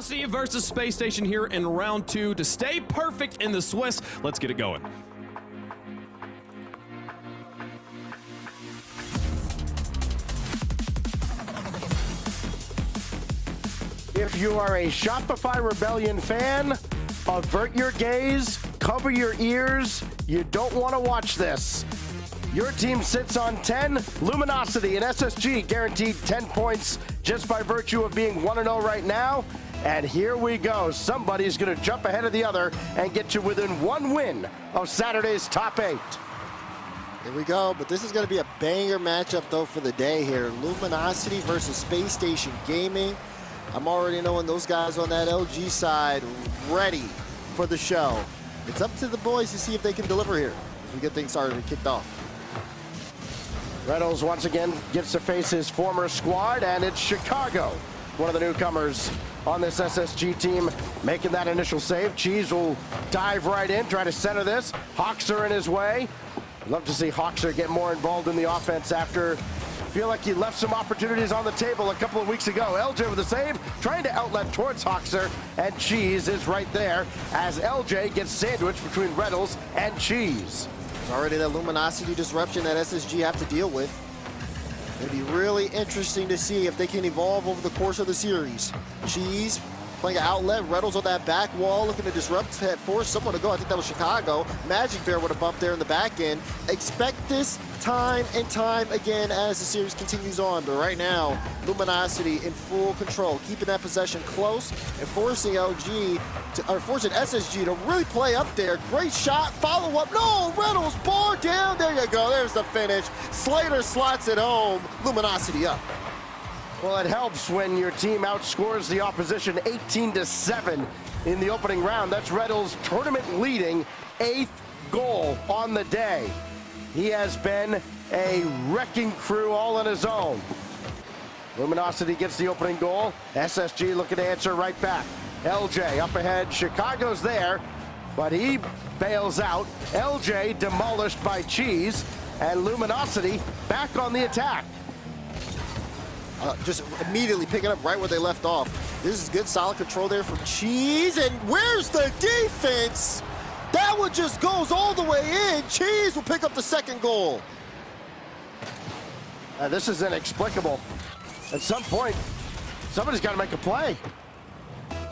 Luminosity versus Space Station here in round 2 to stay perfect in the Swiss. Let's get it going. If you are a Shopify Rebellion fan, avert your gaze, cover your ears. You don't want to watch this. Your team sits on 10. Luminosity and SSG guaranteed 10 points just by virtue of being 1-0 right now. And here we go. Somebody's going to jump ahead of the other and get you within one win of Saturday's top 8. Here we go, but this is going to be a banger matchup, though, for the day here. Luminosity versus Space Station Gaming. I'm already knowing those guys on that LG side ready for the show. It's up to the boys to see if they can deliver here as we get things started and kicked off. Reynolds once again gets to face his former squad, and it's Chicago, one of the newcomers on this SSG team, making that initial save. Cheese will dive right in, try to center this. Hawkser in his way. Love to see Hawkser get more involved in the offense after feel like he left some opportunities on the table a couple of weeks ago. LJ with the save, trying to outlet towards Hawkser, and Cheese is right there as LJ gets sandwiched between Reynolds and Cheese. There's already that Luminosity disruption that SSG have to deal with. It'll be really interesting to see if they can evolve over the course of the series. Cheese playing an outlet, Reynolds on that back wall, looking to disrupt, had forced someone to go. I think that was Chicago. Magic Bear with a bump there in the back end. Expect this time and time again as the series continues on. But right now, Luminosity in full control, keeping that possession close and forcing forcing SSG to really play up there. Great shot, follow up. No, Reynolds, bar down. There you go. There's the finish. Slater slots it home. Luminosity up. Well, it helps when your team outscores the opposition 18-7 in the opening round. That's Reynolds' tournament-leading 8th goal on the day. He has been a wrecking crew all on his own. Luminosity gets the opening goal. SSG looking to answer right back. LJ up ahead. Chicago's there, but he bails out. LJ demolished by Cheese, and Luminosity back on the attack. Just immediately picking up right where they left off. This is good, solid control there from Cheese. And where's the defense? That one just goes all the way in. Cheese will pick up the second goal. This is inexplicable. At some point, somebody's got to make a play.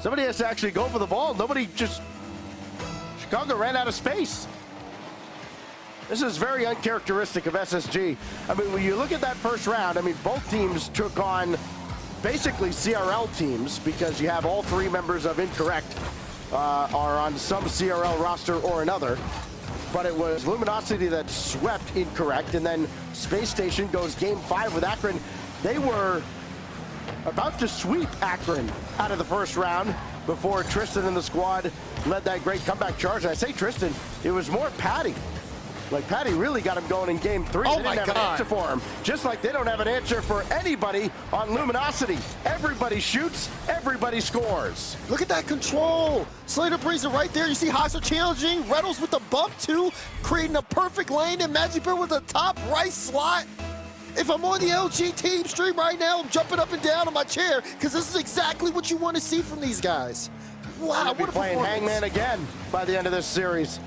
Somebody has to actually go for the ball. Chicago ran out of space. This is very uncharacteristic of SSG. I mean, when you look at that first round, I mean, both teams took on basically CRL teams because you have all 3 members of Incorrect are on some CRL roster or another. But it was Luminosity that swept Incorrect, and then Space Station goes game 5 with Akron. They were about to sweep Akron out of the first round before Tristan and the squad led that great comeback charge. And I say Tristan, it was more Patty. Like, Patty really got him going in game 3. Oh, they didn't have an answer for him. Just like they don't have an answer for anybody on Luminosity. Everybody shoots, everybody scores. Look at that control. Slater brings it right there. You see Hawkser challenging. Reynolds with the bump, too, creating a perfect lane. And Magic Bear with the top right slot. If I'm on the LG team stream right now, I'm jumping up and down on my chair because this is exactly what you want to see from these guys. Wow, what a playing Hangman again by the end of this series.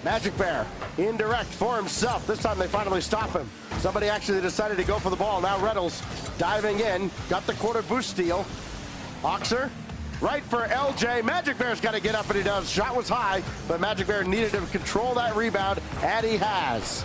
Magic Bear, indirect for himself. This time they finally stop him. Somebody actually decided to go for the ball. Now Reynolds diving in, got the quarter boost steal. Hawkser, right for LJ. Magic Bear's got to get up, and he does. Shot was high, but Magic Bear needed to control that rebound, and he has.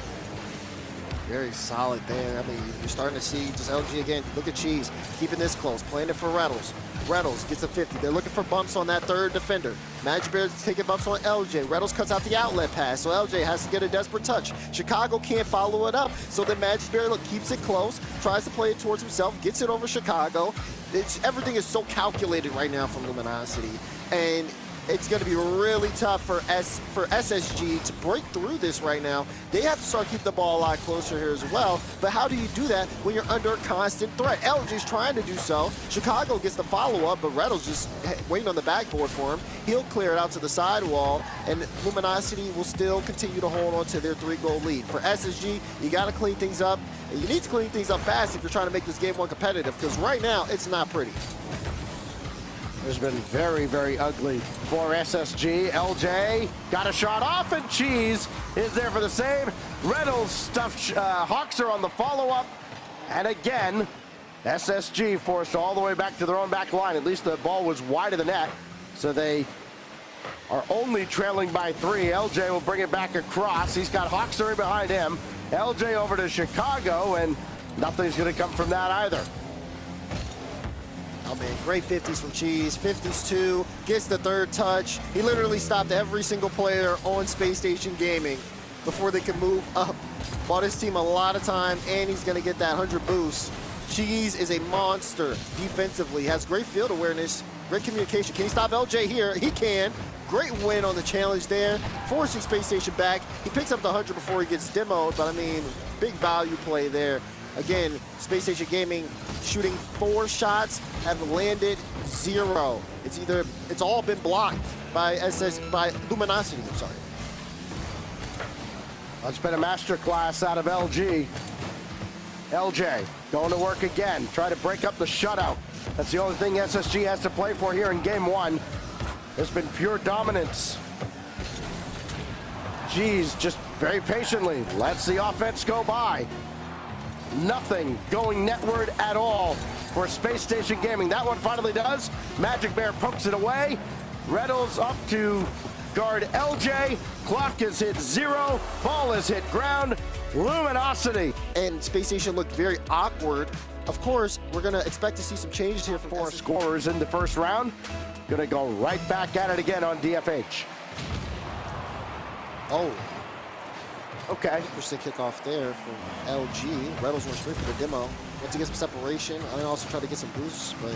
Very solid there. I mean, you're starting to see just LG again. Look at Cheese, keeping this close, playing it for Reynolds. Reynolds gets a 50. They're looking for bumps on that third defender. Magic Bear's taking bumps on LJ. Reynolds cuts out the outlet pass, so LJ has to get a desperate touch. Chicago can't follow it up, so then Magic Bear keeps it close, tries to play it towards himself, gets it over Chicago. Everything is so calculated right now from Luminosity, and it's going to be really tough for SSG to break through this right now. They have to start keeping the ball a lot closer here as well. But how do you do that when you're under constant threat? LG's trying to do so. Chicago gets the follow-up, but Reynolds just waiting on the backboard for him. He'll clear it out to the sidewall, and Luminosity will still continue to hold on to their 3-goal lead. For SSG, you got to clean things up. And you need to clean things up fast if you're trying to make this game more competitive, because right now, it's not pretty. has been very, very ugly for SSG. LJ got a shot off, and Cheese is there for the save. Reynolds stuffed Hawkser on the follow-up. And again, SSG forced all the way back to their own back line. At least the ball was wide of the net. So they are only trailing by 3. LJ will bring it back across. He's got Hawkser behind him. LJ over to Chicago, and nothing's going to come from that either. Oh man, great 50s from Cheese. 50s too, gets the third touch. He literally stopped every single player on Space Station Gaming before they could move up. Bought his team a lot of time, and he's gonna get that 100 boost. Cheese is a monster defensively, has great field awareness, great communication. Can he stop LJ here? He can. Great win on the challenge there, forcing Space Station back. He picks up the 100 before he gets demoed, but I mean, big value play there. Again, Space Station Gaming shooting 4 shots, have landed 0. It's all been blocked by Luminosity, I'm sorry. That's been a masterclass out of LG. LJ going to work again, try to break up the shutout. That's the only thing SSG has to play for here in game 1. There's been pure dominance. G's just very patiently lets the offense go by. Nothing going netward at all for Space Station Gaming. That one finally does. Magic Bear pokes it away. Reynolds up to guard LJ. Clock is hit 0. Ball is hit ground. Luminosity. And Space Station looked very awkward. Of course, we're going to expect to see some changes here from 4 scorers in the first round. Going to go right back at it again on DFH. Oh. Okay. Interesting kickoff there from LG. Reynolds went straight for the demo. Went to get some separation. I also tried to get some boosts, but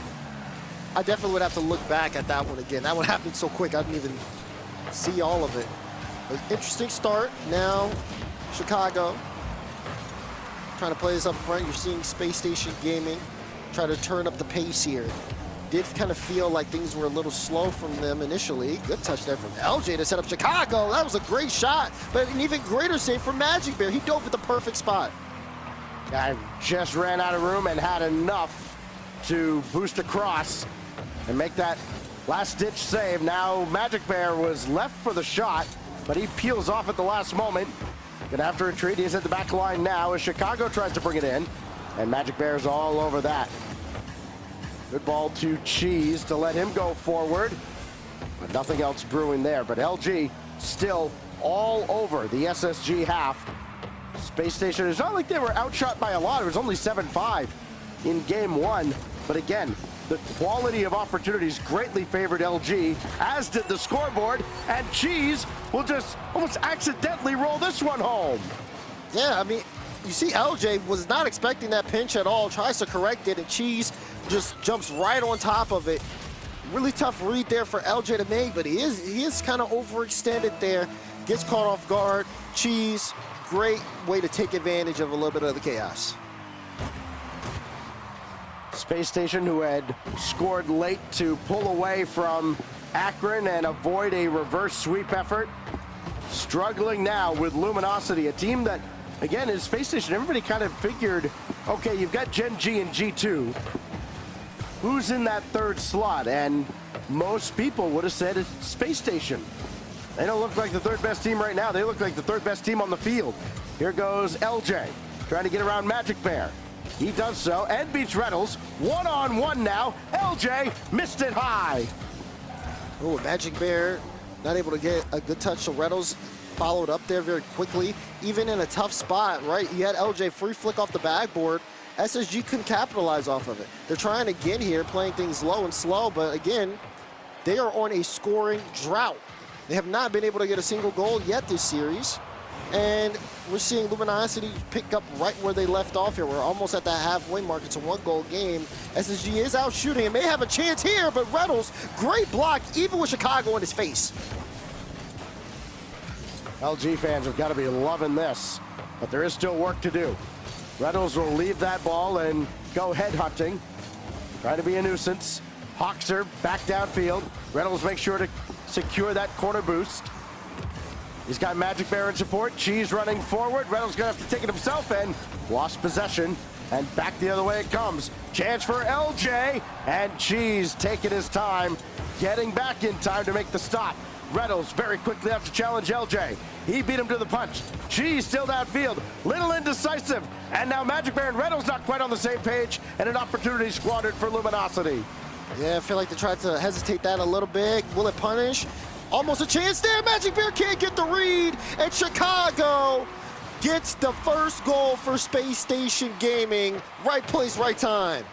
I definitely would have to look back at that one again. That one happened so quick, I didn't even see all of it. But interesting start. Now, Chicago trying to play this up front. You're seeing Space Station Gaming try to turn up the pace here. Did kind of feel like things were a little slow from them initially. Good touch there from LJ to set up Chicago. That was a great shot, but an even greater save from Magic Bear. He dove at the perfect spot. I just ran out of room and had enough to boost across and make that last-ditch save. Now Magic Bear was left for the shot, but he peels off at the last moment. Gonna have to retreat. He's at the back line now as Chicago tries to bring it in, and Magic Bear's all over that. Good ball to Cheese to let him go forward, but nothing else brewing there. But LG still all over the SSG half. Space Station, it's not like they were outshot by a lot. It was only 7-5 in game 1. But again, the quality of opportunities greatly favored LG, as did the scoreboard. And Cheese will just almost accidentally roll this one home. Yeah, I mean, you see LJ was not expecting that pinch at all, tries to correct it, and Cheese just jumps right on top of it. Really tough read there for LJ to make, but he is kind of overextended there. Gets caught off guard. Cheese, great way to take advantage of a little bit of the chaos. Space Station, who had scored late to pull away from Akron and avoid a reverse sweep effort, struggling now with Luminosity, a team that, again, is Space Station. Everybody kind of figured, okay, you've got Gen G and G2. Who's in that third slot? And most people would have said it's Space Station. They don't look like the third best team right now. They look like the third best team on the field. Here goes LJ, trying to get around Magic Bear. He does so and beats Reynolds. One-on-one now. LJ missed it high. Oh, Magic Bear not able to get a good touch. So Reynolds followed up there very quickly, even in a tough spot, right? You had LJ free flick off the backboard. SSG couldn't capitalize off of it. They're trying again here, playing things low and slow, but again, they are on a scoring drought. They have not been able to get a single goal yet this series. And we're seeing Luminosity pick up right where they left off here. We're almost at that halfway mark. It's a 1-goal game. SSG is out shooting and may have a chance here, but Reynolds, great block, even with Chicago in his face. LG fans have got to be loving this, but there is still work to do. Reynolds will leave that ball and go head hunting. Trying to be a nuisance. Hawkser back downfield. Reynolds makes sure to secure that corner boost. He's got Magic Bear in support. Cheese running forward. Reynolds gonna have to take it himself and lost possession. And back the other way it comes. Chance for LJ. And Cheese taking his time, getting back in time to make the stop. Reynolds very quickly have to challenge LJ. He beat him to the punch. Cheese still downfield. Little indecisive. And now Magic Bear and Reynolds not quite on the same page. And an opportunity squandered for Luminosity. Yeah, I feel like they tried to hesitate that a little bit. Will it punish? Almost a chance there. Magic Bear can't get the read. And Chicago gets the first goal for Space Station Gaming. Right place, right time.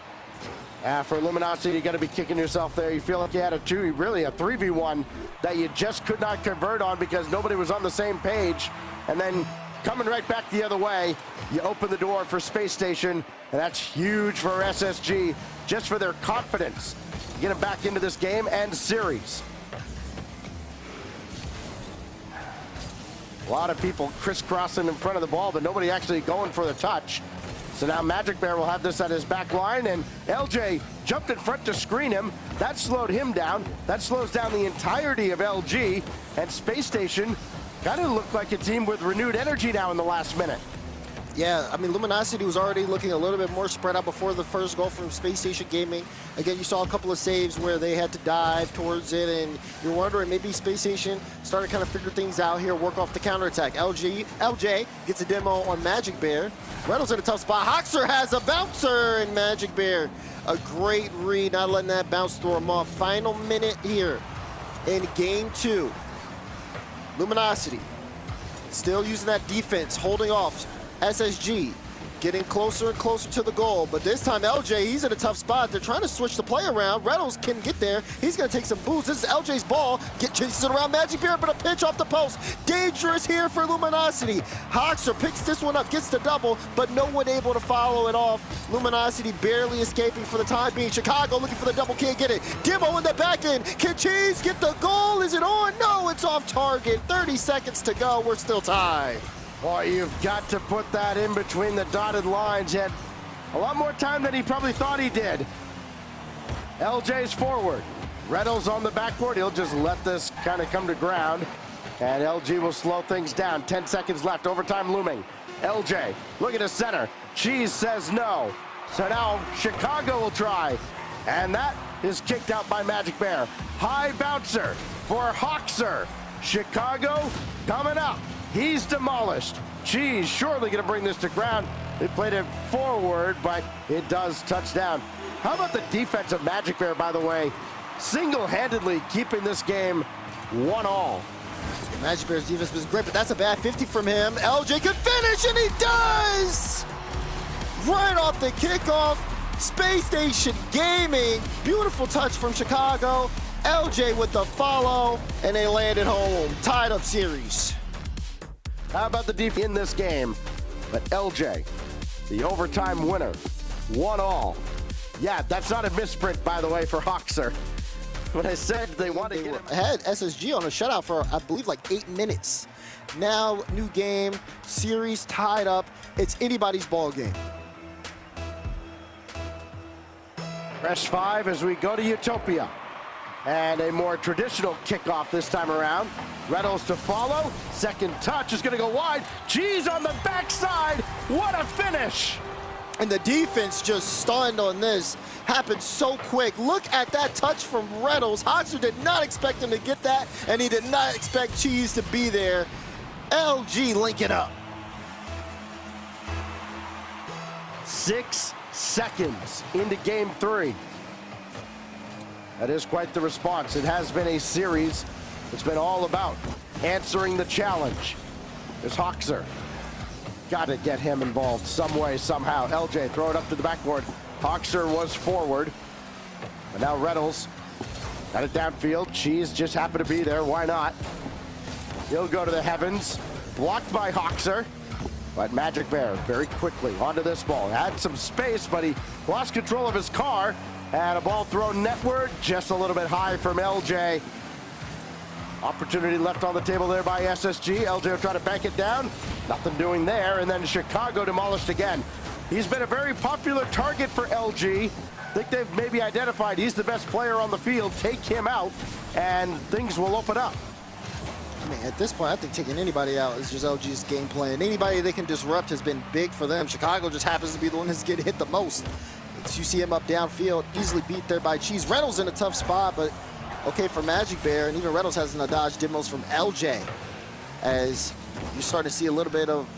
For Luminosity, you got to be kicking yourself there. You feel like you had really a 3v1 that you just could not convert on because nobody was on the same page. And then coming right back the other way, you open the door for Space Station, and that's huge for SSG, just for their confidence to get them back into this game and series. A lot of people crisscrossing in front of the ball, but nobody actually going for the touch. So now Magic Bear will have this at his back line, and LJ jumped in front to screen him. That slowed him down. That slows down the entirety of LG, and Space Station kind of looked like a team with renewed energy now in the last minute. Yeah, I mean, Luminosity was already looking a little bit more spread out before the first goal from Space Station Gaming. Again, you saw a couple of saves where they had to dive towards it, and you're wondering maybe Space Station started to kind of figure things out here, work off the counterattack. LJ gets a demo on Magic Bear. Reynolds in a tough spot. Hoxer has a bouncer, and Magic Bear, a great read, not letting that bounce throw him off. Final minute here in game 2. Luminosity still using that defense, holding off. SSG getting closer and closer to the goal, but this time LJ, he's in a tough spot. They're trying to switch the play around. Reynolds can get there. He's gonna take some boosts. This is LJ's ball. Chases it around Magic Bear, but a pitch off the post. Dangerous here for Luminosity. Hoxer picks this one up, gets the double, but no one able to follow it off. Luminosity barely escaping for the time being. Chicago looking for the double, can't get it. Demo in the back end. Can Cheese get the goal? Is it on? No, it's off target. 30 seconds to go. We're still tied. Boy, you've got to put that in between the dotted lines. He had a lot more time than he probably thought he did. LJ's forward. Reynolds on the backboard. He'll just let this kind of come to ground. And LG will slow things down. 10 seconds left. Overtime looming. LJ, look at his center. Cheese says no. So now Chicago will try. And that is kicked out by Magic Bear. High bouncer for Hoxer. Chicago coming up. He's demolished. Cheese surely going to bring this to ground. They played it forward, but it does touch down. How about the defense of Magic Bear, by the way? Single-handedly keeping this game 1-1. Magic Bear's defense was great, but that's a bad 50 from him. LJ could finish, and he does! Right off the kickoff, Space Station Gaming. Beautiful touch from Chicago. LJ with the follow, and they landed home. Tied up series. How about the defense in this game? But LJ, the overtime winner, 1-1. Yeah, that's not a misprint, by the way, for Hoxer. When I said they want to get it. Had SSG on a shutout for, I believe, like 8 minutes. Now, new game, series tied up. It's anybody's ball game. Press 5 as we go to Utopia. And a more traditional kickoff this time around. Reynolds to follow. Second touch is going to go wide. Cheese on the backside. What a finish. And the defense just stunned on this. Happened so quick. Look at that touch from Reynolds. Hoxer did not expect him to get that, and he did not expect Cheese to be there. LG link it up. 6 seconds into game 3. That is quite the response. It has been a series. It's been all about answering the challenge. There's Hoxer. Got to get him involved some way, somehow. LJ, throw it up to the backboard. Hoxer was forward. But now Reynolds got it downfield. Cheese just happened to be there. Why not? He'll go to the heavens. Blocked by Hoxer. But Magic Bear very quickly onto this ball. Had some space, but he lost control of his car. And a ball thrown netward, just a little bit high from LJ. Opportunity left on the table there by SSG. LJ will try to bank it down. Nothing doing there. And then Chicago demolished again. He's been a very popular target for LG. I think they've maybe identified he's the best player on the field. Take him out, and things will open up. I mean, at this point, I think taking anybody out is just LG's game plan. Anybody they can disrupt has been big for them. Chicago just happens to be the one that's getting hit the most. As you see him up downfield, easily beat there by Cheese. Reynolds in a tough spot, but okay for Magic Bear, and even Reynolds has a dodge demos from LJ. As you're starting to see a little bit of,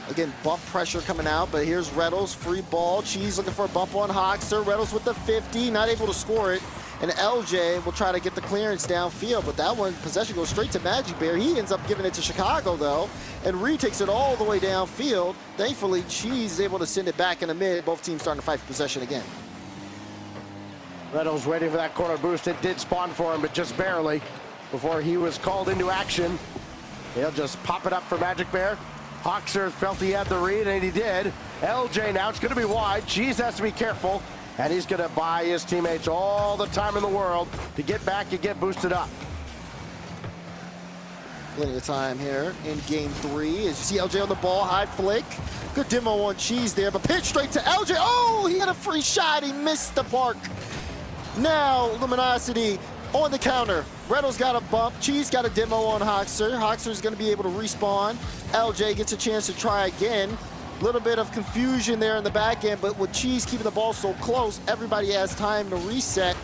again, bump pressure coming out, but here's Reynolds, free ball. Cheese looking for a bump on Hoxer. Reynolds with the 50, not able to score it. And LJ will try to get the clearance downfield, but that one, possession goes straight to Magic Bear. He ends up giving it to Chicago, though, and Reed takes it all the way downfield. Thankfully, Cheese is able to send it back in the mid. Both teams starting to fight for possession again. Reynolds waiting for that corner boost. It did spawn for him, but just barely before he was called into action. He'll just pop it up for Magic Bear. Hoxer felt he had the read, and he did. LJ now, it's going to be wide. Cheese has to be careful. And he's going to buy his teammates all the time in the world to get back and get boosted up. Plenty of time here in game 3. As you see LJ on the ball, high flick. Good demo on Cheese there, but pitch straight to LJ. Oh, he had a free shot. He missed the mark. Now, Luminosity on the counter. Reynolds got a bump. Cheese got a demo on Hoxer. Hoxer's going to be able to respawn. LJ gets a chance to try again. Little bit of confusion there in the back end, but with Cheese keeping the ball so close, everybody has time to reset.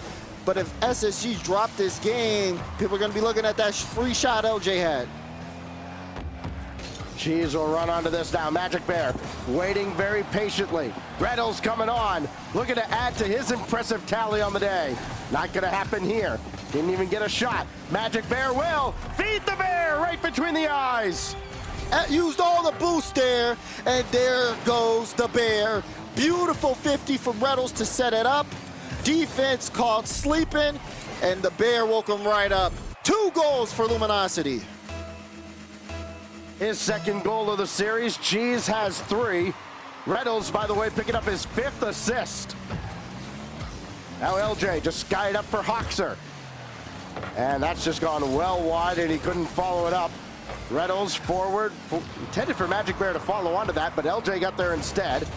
But if SSG drop this game, people are going to be looking at that free shot LJ had. Cheese will run onto this now. Magic Bear waiting very patiently. Reynolds coming on, looking to add to his impressive tally on the day. Not going to happen here. Didn't even get a shot. Magic Bear will feed the bear right between the eyes. Used all the boost there, and there goes the bear. Beautiful 50 from Reynolds to set it up. Defense caught sleeping, and the bear woke him right up. 2 goals for Luminosity. His second goal of the series. Cheese has 3. Reynolds, by the way, picking up his 5th assist. Now LJ just skied up for Hoxer. And that's just gone well wide, and he couldn't follow it up. Reynolds forward, intended for Magic Bear to follow onto that, but LJ got there instead.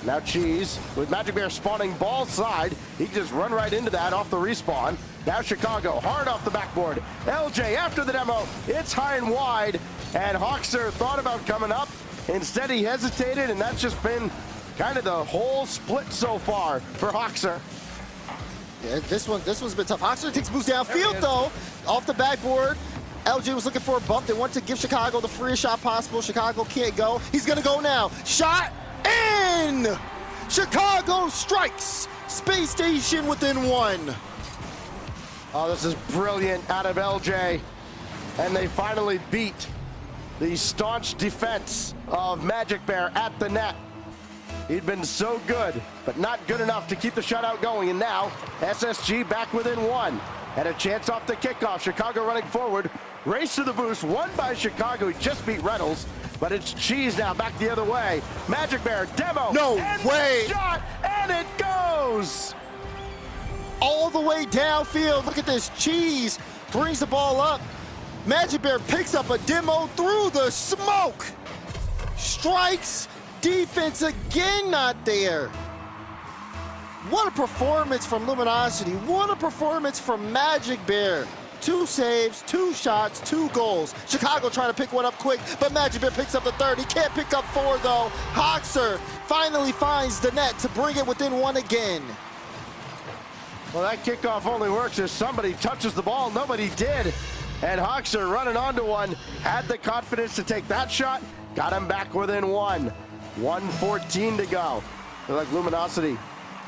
Now Cheese, with Magic Bear spawning ball side, he can just run right into that off the respawn. Now Chicago, hard off the backboard. LJ after the demo, it's high and wide, and Hoxer thought about coming up. Instead he hesitated, and that's just been kind of the whole split so far for Hoxer. Yeah, this one's been tough. Hoxer takes boost downfield though, off the backboard. LJ was looking for a bump. They want to give Chicago the freest shot possible. Chicago can't go. He's going to go now. Shot in! Chicago strikes. Space Station within 1. Oh, this is brilliant out of LJ. And they finally beat the staunch defense of Magic Bear at the net. He'd been so good, but not good enough to keep the shutout going. And now SSG back within 1. Had a chance off the kickoff. Chicago running forward. Race to the boost, won by Chicago. He just beat Reynolds, but it's Cheese now back the other way. Magic Bear, demo. No way. Shot, and it goes. All the way downfield. Look at this. Cheese brings the ball up. Magic Bear picks up a demo through the smoke. Strikes. Defense again not there. What a performance from Luminosity. What a performance from Magic Bear. 2 saves, 2 shots, 2 goals. Chicago trying to pick one up quick, but Magic Bear picks up the 3rd. He can't pick up 4 though. Hoxer finally finds the net to bring it within 1 again. Well, that kickoff only works if somebody touches the ball. Nobody did. And Hoxer running onto one, had the confidence to take that shot, got him back within 1. 1:14 to go. They're like Luminosity,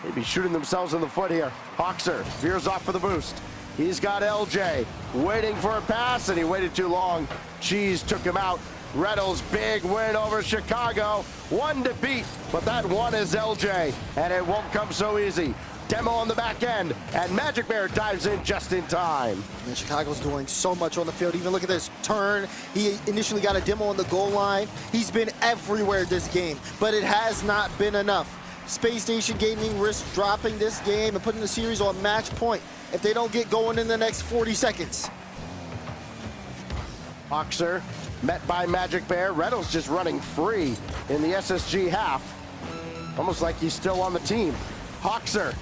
maybe shooting themselves in the foot here. Hoxer veers off for the boost. He's got LJ waiting for a pass, and he waited too long. Cheese took him out. Reynolds, big win over Chicago. 1 to beat, but that 1 is LJ, and it won't come so easy. Demo on the back end, and Magic Bear dives in just in time. And Chicago's doing so much on the field. Even look at this turn. He initially got a demo on the goal line. He's been everywhere this game, but it has not been enough. Space Station Gaming risks dropping this game and putting the series on match point if they don't get going in the next 40 seconds. Hoxer met by Magic Bear. Reynolds just running free in the SSG half. Almost like he's still on the team. Hoxer,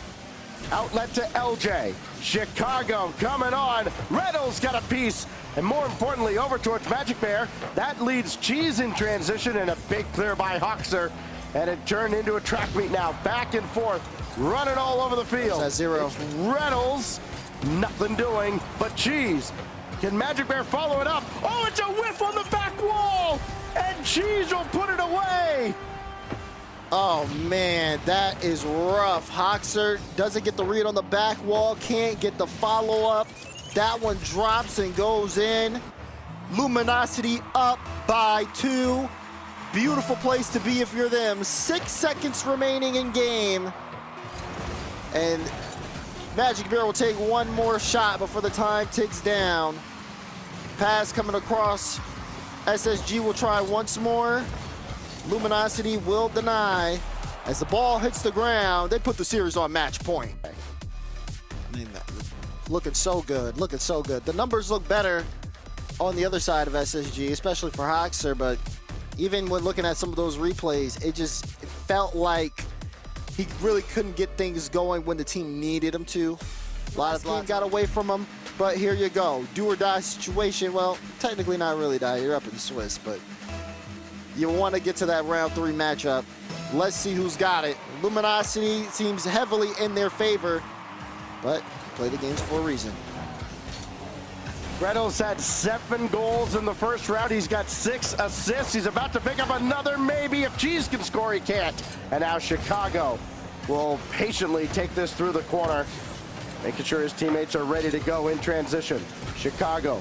outlet to LJ. Chicago coming on. Reynolds got a piece. And more importantly, over towards Magic Bear. That leads Cheese in transition, and a big clear by Hoxer. And it turned into a track meet now. Back and forth, running all over the field. That's zero. It's Reynolds, nothing doing but Cheese. Can Magic Bear follow it up? Oh, it's a whiff on the back wall! And Cheese will put it away! Oh man, that is rough. Hoxer doesn't get the read on the back wall, can't get the follow-up. That one drops and goes in. Luminosity up by 2. Beautiful place to be if you're them. 6 seconds remaining in game. And Magic Bear will take one more shot before the time ticks down. Pass coming across. SSG will try once more. Luminosity will deny. As the ball hits the ground, they put the series on match point. I mean, looking so good, looking so good. The numbers look better on the other side of SSG, especially for Hoxer, but even when looking at some of those replays, it felt like he really couldn't get things going when the team needed him to. A lot of team got away from him, but here you go. Do or die situation. Well, technically not really die. You're up in Swiss, but you want to get to that round 3 matchup. Let's see who's got it. Luminosity seems heavily in their favor, but play the games for a reason. Reynolds had 7 goals in the first round. He's got 6 assists. He's about to pick up another maybe. If Cheese can score, he can't. And now Chicago will patiently take this through the corner, making sure his teammates are ready to go in transition. Chicago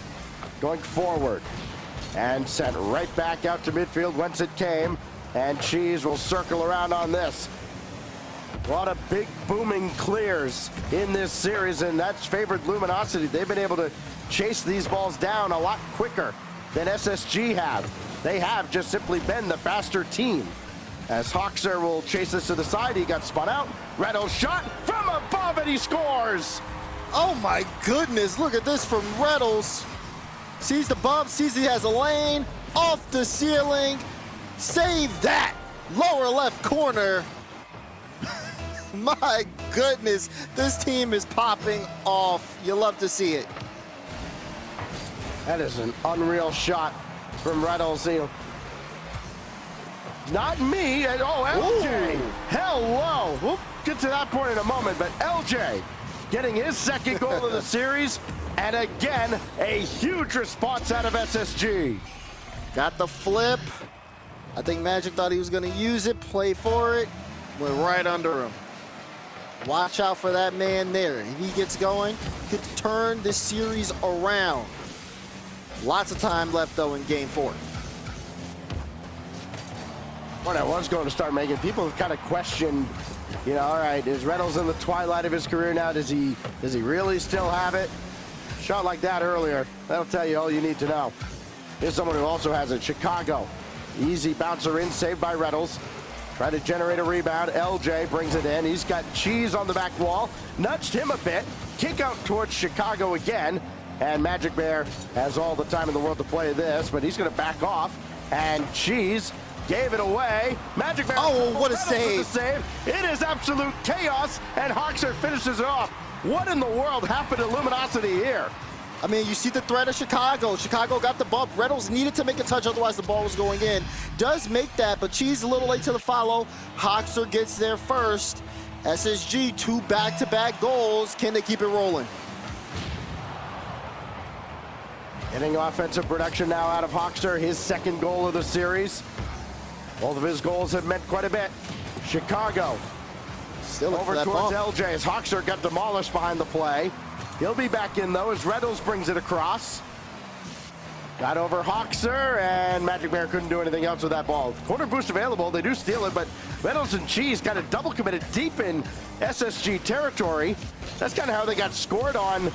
going forward and sent right back out to midfield whence it came. And Cheese will circle around on this. A lot of big booming clears in this series, and that's favored Luminosity. They've been able to chase these balls down a lot quicker than SSG have. They have just simply been the faster team. As Hoxer will chase this to the side, he got spun out. Reynolds shot from above, and he scores! Oh my goodness, look at this from Reynolds. Sees the bump, sees he has a lane, off the ceiling. Save that! Lower left corner. My goodness, this team is popping off. You love to see it. That is an unreal shot from Reynolds. Not me. Oh, LJ. Ooh. Hello. We'll get to that point in a moment, but LJ getting his second goal of the series. And again, a huge response out of SSG. Got the flip. I think Magic thought he was going to use it, play for it, went right under him. Watch out for that man there. If he gets going, could turn this series around. Lots of time left, though, in game 4. What I was going to start making, people have kind of questioned, all right, is Reynolds in the twilight of his career now? Does he really still have it? Shot like that earlier, that'll tell you all you need to know. Here's someone who also has it, Chicago. Easy bouncer in, saved by Reynolds. Trying to generate a rebound. LJ brings it in. He's got Cheese on the back wall. Nudged him a bit. Kick out towards Chicago again. And Magic Bear has all the time in the world to play this, but he's going to back off. And Cheese gave it away. Magic Bear. Oh, what a save. It is absolute chaos, and Hoxer finishes it off. What in the world happened to Luminosity here? I mean, you see the threat of Chicago. Chicago got the bump. Reynolds needed to make a touch, otherwise the ball was going in. Does make that, but Cheese a little late to the follow. Hoxer gets there first. SSG, 2 back-to-back goals. Can they keep it rolling? Getting offensive production now out of Hoxer, his second goal of the series. Both of his goals have meant quite a bit. Chicago Still over towards LJ as Hoxer got demolished behind the play. He'll be back in, though, as Reynolds brings it across. Got over Hoxer, and Magic Bear couldn't do anything else with that ball. Corner boost available. They do steal it, but Reynolds and Cheese kind of double committed deep in SSG territory. That's kind of how they got scored on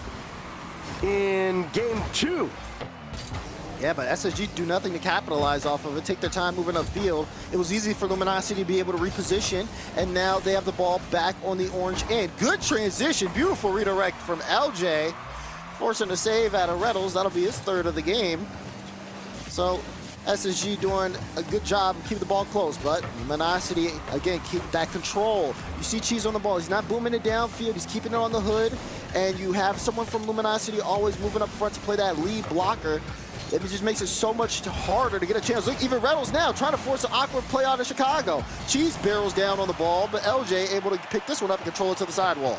in game 2. Yeah, but SSG do nothing to capitalize off of it. Take their time moving upfield. It was easy for Luminosity to be able to reposition, and now they have the ball back on the orange end. Good transition, beautiful redirect from LJ, forcing a save out of Reynolds. That'll be his 3rd of the game. So SSG doing a good job keeping the ball close, but Luminosity, again, keep that control. You see Cheese on the ball. He's not booming it downfield. He's keeping it on the hood, and you have someone from Luminosity always moving up front to play that lead blocker, it just makes it so much harder to get a chance. Look, even Reynolds now trying to force an awkward play out of Chicago. Cheese barrels down on the ball, but LJ able to pick this one up and control it to the sidewall.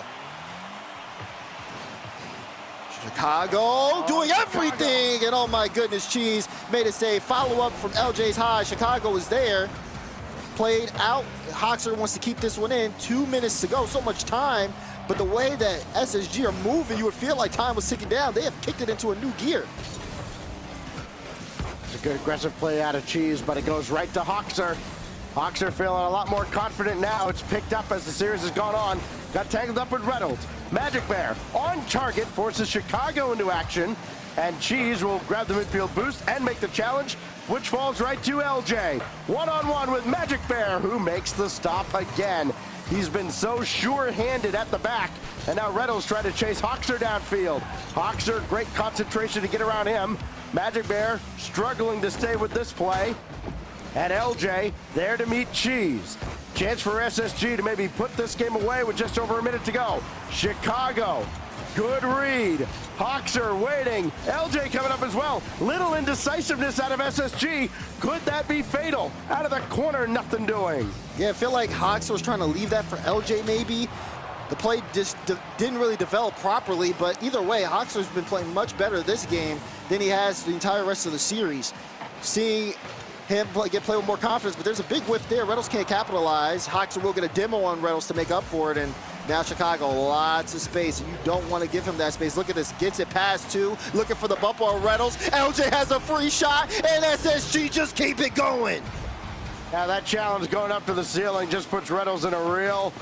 Chicago doing everything, and oh my goodness, Cheese made a save. Follow-up from LJ's high. Chicago was there, played out. Hoxer wants to keep this one in. 2 minutes to go, so much time, but the way that SSG are moving, you would feel like time was ticking down. They have kicked it into a new gear. It's a good aggressive play out of Cheese, but it goes right to Hoxer. Hoxer feeling a lot more confident now. It's picked up as the series has gone on. Got tangled up with Reynolds. Magic Bear on target, forces Chicago into action, and Cheese will grab the midfield boost and make the challenge, which falls right to LJ. One-on-one with Magic Bear, who makes the stop again. He's been so sure-handed at the back, and now Reynolds trying to chase Hoxer downfield. Hoxer, great concentration to get around him. Magic Bear struggling to stay with this play. And LJ there to meet Cheese. Chance for SSG to maybe put this game away with just over a minute to go. Chicago, good read. Hoxer waiting. LJ coming up as well. Little indecisiveness out of SSG. Could that be fatal? Out of the corner, nothing doing. Yeah, I feel like Hoxer was trying to leave that for LJ maybe. The play just didn't really develop properly, but either way, Hoxer's been playing much better this game than he has the entire rest of the series. Seeing him play with more confidence, but there's a big whiff there. Reynolds can't capitalize. Hoxer will get a demo on Reynolds to make up for it, and now Chicago, lots of space, and you don't want to give him that space. Look at this, gets it past two, looking for the bump on Reynolds. LJ has a free shot, and SSG just keep it going. Now that challenge going up to the ceiling just puts Reynolds in a real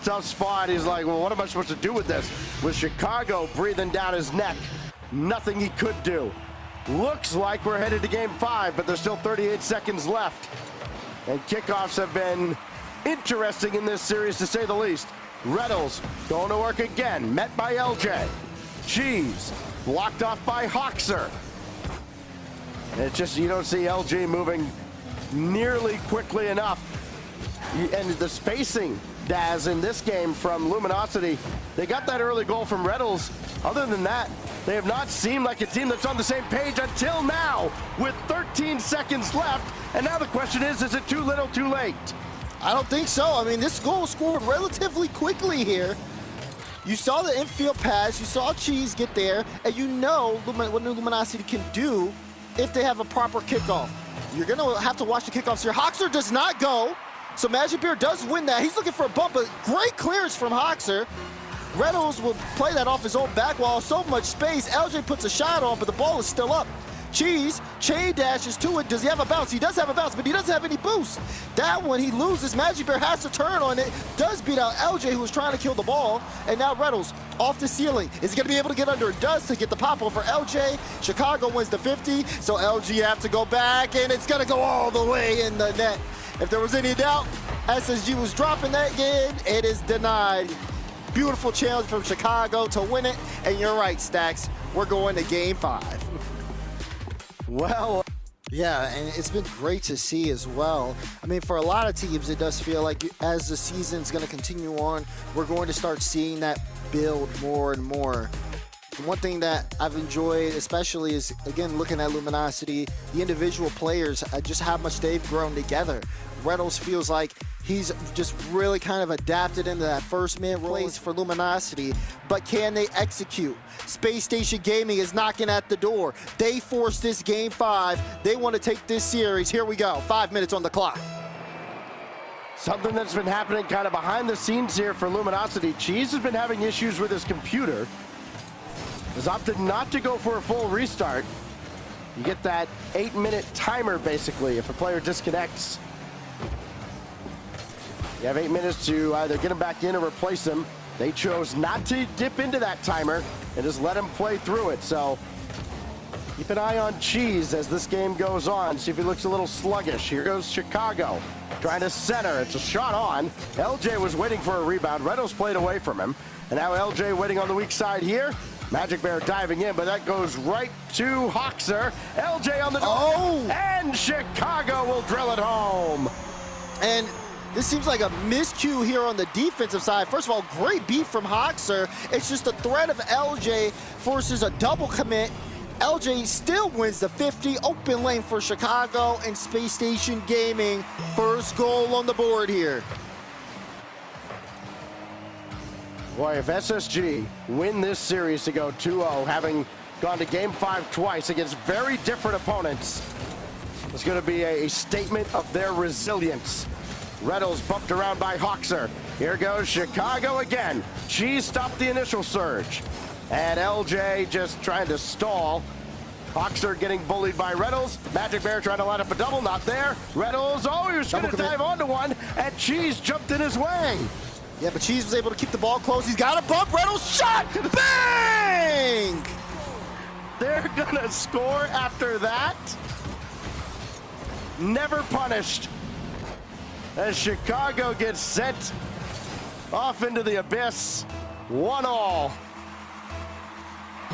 tough spot. He's like, well, what am I supposed to do with this? With Chicago breathing down his neck, nothing he could do. Looks like we're headed to game 5, but there's still 38 seconds left. And kickoffs have been interesting in this series, to say the least. Reynolds going to work again, met by LJ. Cheese blocked off by Hoxer. And it's just, you don't see LG moving nearly quickly enough. And the spacing, Daz, in this game from Luminosity, they got that early goal from Reynolds. Other than that, they have not seemed like a team that's on the same page until now, with 13 seconds left. And now the question is it too little, too late? I don't think so. I mean, this goal was scored relatively quickly here. You saw the infield pass, you saw Cheese get there, and you know what Luminosity can do if they have a proper kickoff. You're gonna have to watch the kickoffs here. Hoxer does not go, so Magic Bear does win that. He's looking for a bump, but great clearance from Hoxer. Reynolds will play that off his own back wall, so much space. LJ puts a shot on, but the ball is still up. Cheese, chain dashes to it. Does he have a bounce? He does have a bounce, but he doesn't have any boost. That one he loses. Magic Bear has to turn on it. Does beat out LJ, who was trying to kill the ball. And now Reynolds off the ceiling. Is he going to be able to get under? It does to get the pop over LJ. Chicago wins the 50, so LG have to go back, and it's going to go all the way in the net. If there was any doubt, SSG was dropping that game. It is denied. Beautiful challenge from Chicago to win it. And you're right, Stacks. We're going to game 5. Well, yeah, and it's been great to see as well. I mean, for a lot of teams, it does feel like as the season's going to continue on, we're going to start seeing that build more and more. And one thing that I've enjoyed especially is, again, looking at Luminosity, the individual players, just how much they've grown together. Reynolds feels like he's just really kind of adapted into that first man place for Luminosity, but can they execute? Space Station Gaming is knocking at the door. They forced this game 5. They want to take this series. Here we go, 5 minutes on the clock. something that's been happening kind of behind the scenes here for Luminosity. Cheese has been having issues with his computer. Has opted not to go for a full restart. You get that 8-minute timer, basically, if a player disconnects. You have 8 minutes to either get him back in or replace him. They chose not to dip into that timer and just let him play through it. So keep an eye on Cheese as this game goes on. See if he looks a little sluggish. Here goes Chicago trying to center. It's a shot on. LJ was waiting for a rebound. Reynolds played away from him. And now LJ waiting on the weak side here. Magic Bear diving in, but that goes right to Hoxer. LJ on the door. Oh! And Chicago will drill it home. And This seems like a miscue here on the defensive side. First of all, great beat from Hoxer. It's just the threat of LJ forces a double commit. LJ still wins the 50, open lane for Chicago, and Space Station Gaming, first goal on the board here. Boy, if SSG win this series to go 2-0, having gone to Game 5 twice against very different opponents, it's going to be a statement of their resilience. Reynolds bumped around by Hoxer. Here goes Chicago again. Cheese stopped the initial surge. And LJ just trying to stall. Hoxer getting bullied by Reynolds. Magic Bear trying to line up a double, not there. Reynolds, oh, he was going to dive onto one, and Cheese jumped in his way. Yeah, but Cheese was able to keep the ball close. He's got a bump. Reynolds shot! Bang! They're going to score after that. Never punished. As Chicago gets sent off into the abyss. 1-1.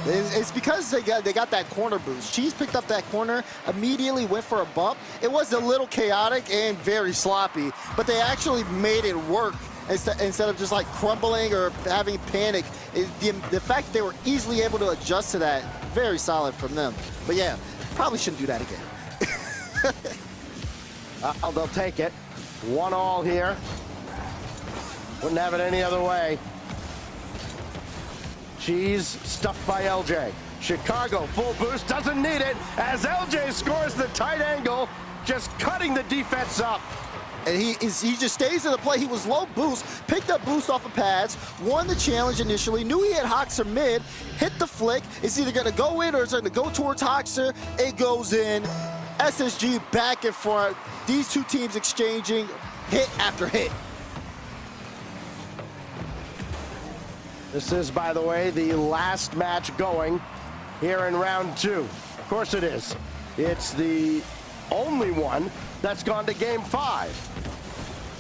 It's because they got that corner boost. Cheese picked up that corner, immediately went for a bump. It was a little chaotic and very sloppy, but they actually made it work instead of just like crumbling or having panic. The fact they were easily able to adjust to that, very solid from them. But yeah, probably shouldn't do that again. They'll take it. 1-1 here. Wouldn't have it any other way. Cheese stuffed by LJ. Chicago full boost, doesn't need it as LJ scores the tight angle, just cutting the defense up. And he just stays in the play. He was low boost, picked up boost off of pads, won the challenge initially, knew he had Hoxer mid, hit the flick. It's either going to go in or it's going to go towards Hoxer. It goes in. SSG back and front. These two teams exchanging hit after hit. This is, by the way, the last match going here in round 2. Of course it is. It's the only one that's gone to Game 5.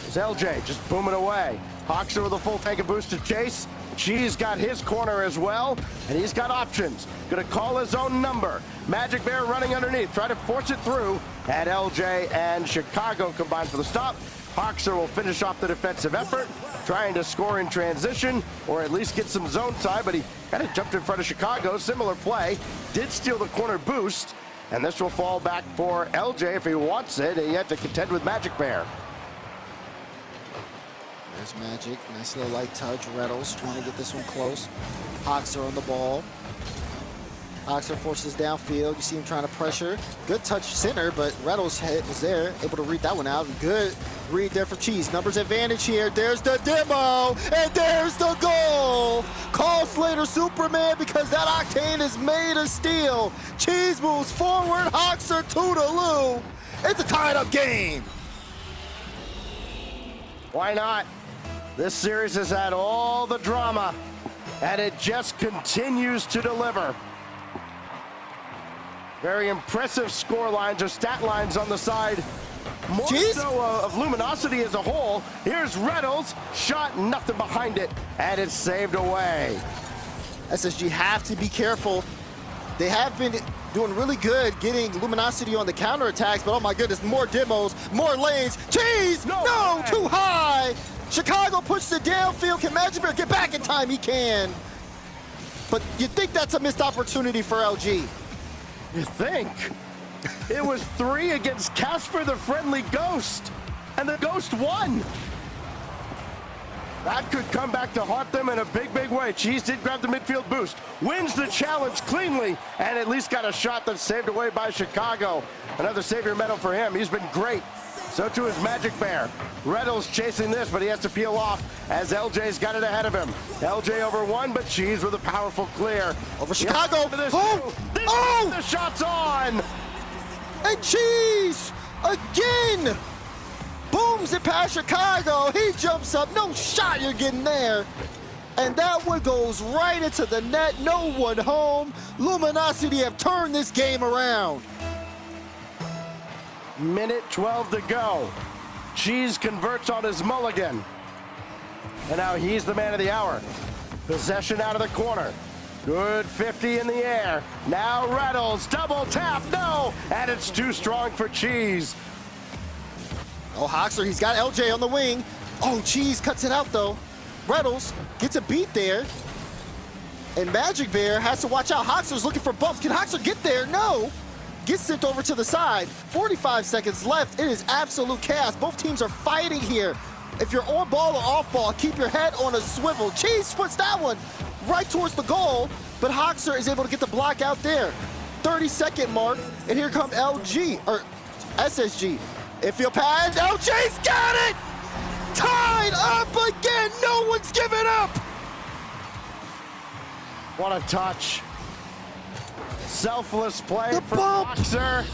It's LJ just booming away. Hoxer with a full tank of boost to chase. Cheese got his corner as well, and he's got options. Gonna call his own number. Magic Bear running underneath, try to force it through, and LJ and Chicago combine for the stop. Hoxer will finish off the defensive effort, trying to score in transition, or at least get some zone time, but he kind of jumped in front of Chicago. Similar play, did steal the corner boost, and this will fall back for LJ if he wants it, and he had to contend with Magic Bear. There's Magic, nice little light touch. Reynolds trying to get this one close. Hoxer on the ball. Hoxer forces downfield. You see him trying to pressure. Good touch center, but Reynolds' head was there, able to read that one out. Good read there for Cheese. Numbers advantage here. There's the demo, and there's the goal. Call Slater Superman because that Octane is made of steel. Cheese moves forward. Hoxer toodaloo. It's a tied-up game. Why not? This series has had all the drama, and it just continues to deliver. Very impressive score lines or stat lines on the side. More so of Luminosity as a whole. Here's Reynolds, shot, nothing behind it, and it's saved away. SSG have to be careful. They have been doing really good getting Luminosity on the counterattacks, but oh my goodness, more demos, more lanes. Cheese! No, too high! Chicago pushes it downfield. Can Magic Bear get back in time? He can. But you think that's a missed opportunity for LG? You think? It was 3 against Casper the Friendly Ghost, and the Ghost won. That could come back to haunt them in a big, big way. Cheese did grab the midfield boost, wins the challenge cleanly, and at least got a shot that's saved away by Chicago. Another savior medal for him. He's been great. So too is Magic Bear. Reynolds chasing this, but he has to peel off as LJ's got it ahead of him. LJ over 1, but Cheese with a powerful clear. Over Chicago. This the shot's on. And Cheese again booms it past Chicago. He jumps up. No shot you're getting there. And that one goes right into the net. No one home. Luminosity have turned this game around. Minute 12 to go. Cheese converts on his mulligan. And now he's the man of the hour. Possession out of the corner. Good 50 in the air. Now Reynolds, double tap, no! And it's too strong for Cheese. Oh, Hoxer, he's got LJ on the wing. Oh, Cheese cuts it out, though. Reynolds gets a beat there. And Magic Bear has to watch out. Hoxer's looking for bumps. Can Hoxer get there? No. Gets sent over to the side. 45 seconds left. It is absolute chaos. Both teams are fighting here. If you're on ball or off ball, keep your head on a swivel. Cheese puts that one right towards the goal, but Hoxer is able to get the block out there. 30-second mark, and here come LG, or SSG. Infield pass, LJ's got it! Tied up again, no one's giving up! What a touch. Selfless play The from bump. Hoxer.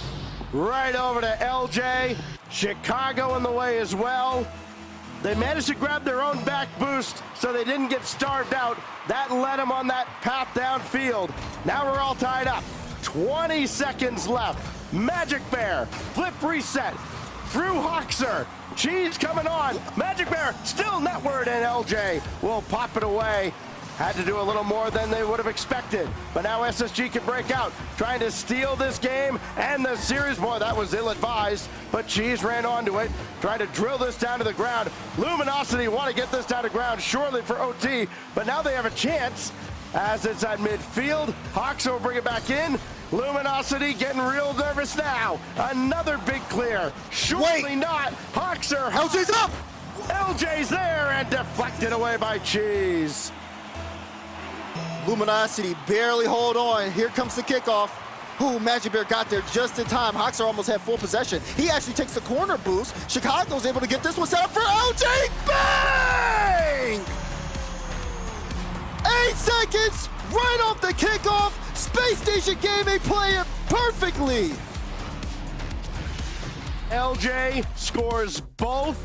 Right over to LJ. Chicago in the way as well. They managed to grab their own back boost so they didn't get starved out. That led them on that path downfield. Now we're all tied up. 20 seconds left. Magic Bear, flip reset through Hoxer. Cheese coming on. Magic Bear still netward, and LJ will pop it away. Had to do a little more than they would have expected. But now SSG can break out, trying to steal this game and the series. Boy, that was ill-advised, but Cheese ran onto it, trying to drill this down to the ground. Luminosity want to get this down to ground, surely for OT, but now they have a chance as it's at midfield. Hoxer will bring it back in. Luminosity getting real nervous now. Another big clear. Surely Wait. not. Hoxer. LJ's up! LJ's there and deflected away by Cheese. Luminosity barely hold on. Here comes the kickoff. Ooh, Magic Bear got there just in time. Hoxer almost had full possession. He actually takes the corner boost. Chicago's able to get this one set up for LJ. Bang! 8 seconds, right off the kickoff. Space Station Gaming play it perfectly. LJ scores both.